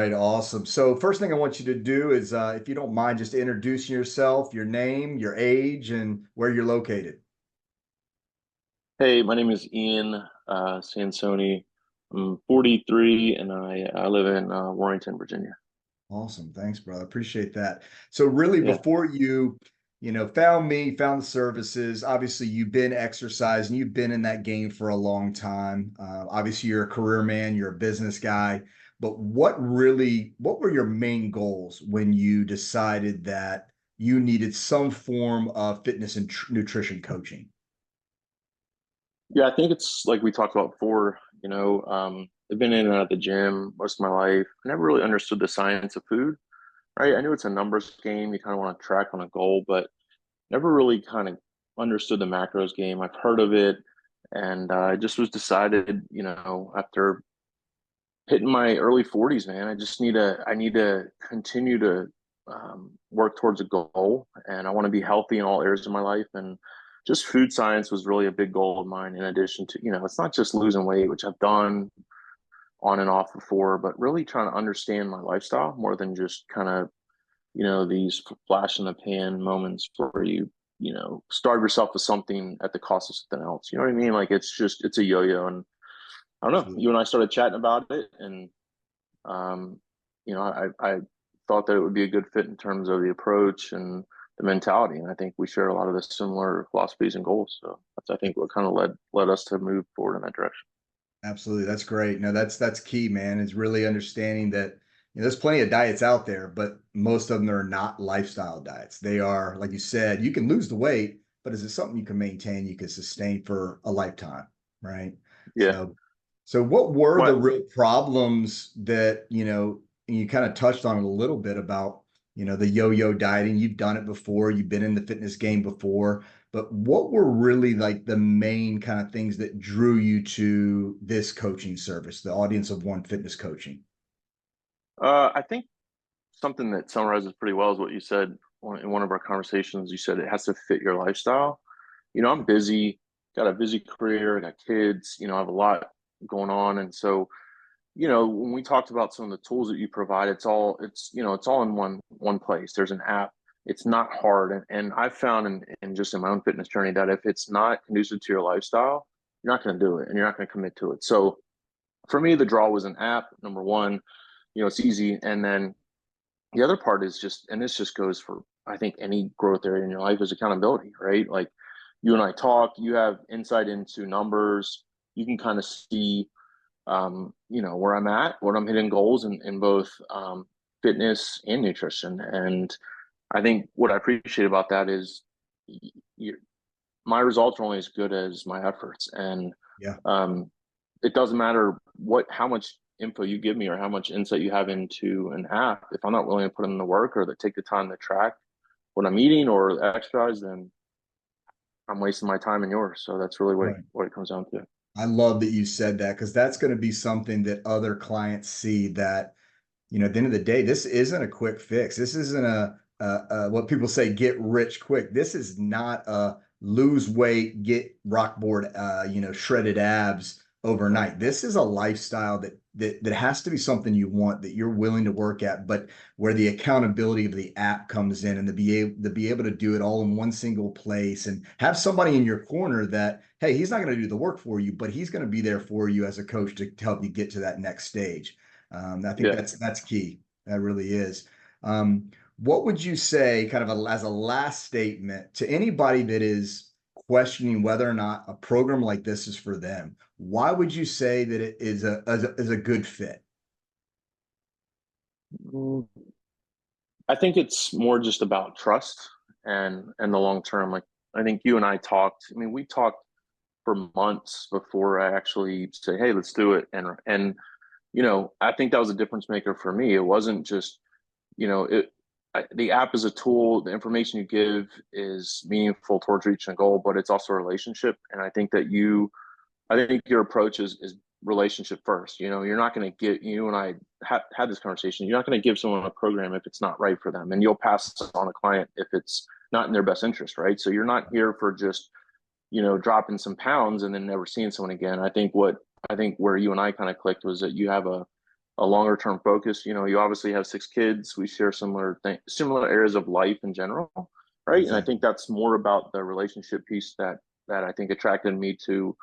right, awesome. So first thing I want you to do is, if you don't mind, just introducing yourself, your name, your age, and where you're located. Hey, my name is Ian Sansoni. I'm 43 and I live in Warrington, Virginia. Awesome. Thanks, brother. Appreciate that. So really Yeah. before you found me, found the services, obviously you've been exercising, you've been in that game for a long time. Obviously you're a career man, you're a business guy, but what were your main goals when you decided that you needed some form of fitness and nutrition coaching? Yeah, I think it's like we talked about before, I've been in and out of the gym most of my life. I never really understood the science of food, right? I knew it's a numbers game. You kind of want to track on a goal, but never really kind of understood the macros game. I've heard of it, and I just was decided, after hitting my early 40s, man. I need to continue to work towards a goal, and I want to be healthy in all areas of my life. And just food science was really a big goal of mine. In addition to, it's not just losing weight, which I've done on and off before, but really trying to understand my lifestyle more than just kind of, these flash in the pan moments where starve yourself with something at the cost of something else. You know what I mean? Like it's a yo-yo. And I don't know. Absolutely. You and I started chatting about it, and um, I thought that it would be a good fit in terms of the approach and the mentality, and I think we share a lot of the similar philosophies and goals. So that's, I think, what kind of led us to move forward in that direction. Absolutely. That's great. No, that's key, man. Is really understanding that there's plenty of diets out there, but most of them are not lifestyle diets. They are, like you said, you can lose the weight, but is it something you can maintain, you can sustain for a lifetime, right? Yeah. So what were the What? real problems that, and you kind of touched on it a little bit about, the yo-yo dieting. You've done it before, you've been in the fitness game before. But what were really like the main kind of things that drew you to this coaching service, the Audience of One Fitness Coaching? I think something that summarizes pretty well is what you said in one of our conversations. You said it has to fit your lifestyle. I'm busy, got a busy career, I got kids. I have a lot going on, and so when we talked about some of the tools that you provide, it's all in one place. There's an app. It's not hard. And I've found in just in my own fitness journey that if it's not conducive to your lifestyle, you're not going to do it and you're not going to commit to it. So for me, the draw was an app, number one. It's easy. And then the other part is just, and this just goes for, I think, any growth area in your life, is accountability, right? Like you and I talk, you have insight into numbers. You can kind of see where I'm at, what I'm hitting goals in both fitness and nutrition. And I think what I appreciate about that is you, my results are only as good as my efforts. And Yeah. um, it doesn't matter how much info you give me or how much insight you have into an app. If I'm not willing to put in the work or to take the time to track what I'm eating or exercise, then I'm wasting my time and yours. So that's really Right. what it comes down to. I love that you said that because that's going to be something that other clients see that, at the end of the day, this isn't a quick fix. This isn't what people say, get rich quick. This is not a lose weight, get rock board, shredded abs overnight. This is a lifestyle that has to be something you want, that you're willing to work at, but where the accountability of the app comes in, and to be able to do it all in one single place and have somebody in your corner that, hey, he's not going to do the work for you, but he's going to be there for you as a coach to help you get to that next stage. I think Yeah. that's key. That really is. What would you say, kind of as a last statement, to anybody that is questioning whether or not a program like this is for them? Why would you say that it is a good fit? Mm, I think it's more just about trust and the long term. Like I think you and I talked. I mean, we talked for months before I actually say, "Hey, let's do it." And I think that was a difference maker for me. It wasn't just it. The app is a tool. The information you give is meaningful towards reaching a goal, but it's also a relationship. And I think your approach is relationship first. You're not going to get, you and I had this conversation. You're not going to give someone a program if it's not right for them, and you'll pass on a client if it's not in their best interest, right? So you're not here for just, dropping some pounds and then never seeing someone again. I think where you and I kind of clicked was that you have a longer term focus. You know, you obviously have 6 kids. We share similar areas of life in general, right? And I think Exactly. that's more about the relationship piece that I think attracted me to,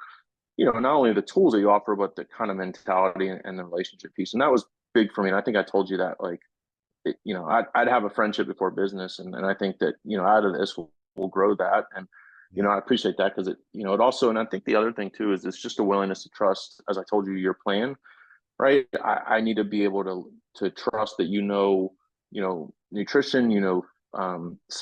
you know, not only the tools that you offer, but the kind of mentality and the relationship piece. And that was big for me. And I think I told you that, like, you know, I'd have a friendship before business. And I think that, you know, out of this, we'll grow that. And, you Yeah. know, I appreciate that because you know, it also, and I think the other thing too is it's just a willingness to trust, as I told you, your plan, right? I need to be able to trust that, you know, nutrition, you know,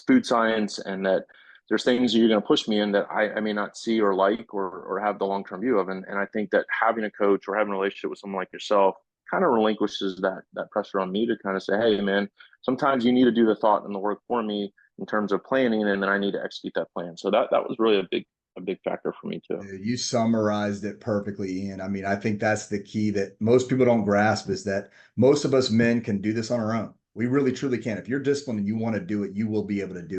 food science, and that there's things that you're going to push me in that I may not see or like or have the long term view of. And I think that having a coach or having a relationship with someone like yourself kind of relinquishes that pressure on me to kind of say, hey, man, sometimes you need to do the thought and the work for me in terms of planning, and then I need to execute that plan. So that was really a big factor for me too. You summarized it perfectly, Ian. I mean, I think that's the key that most people don't grasp is that most of us men can do this on our own. We really truly can. If you're disciplined and you want to do it, you will be able to do it.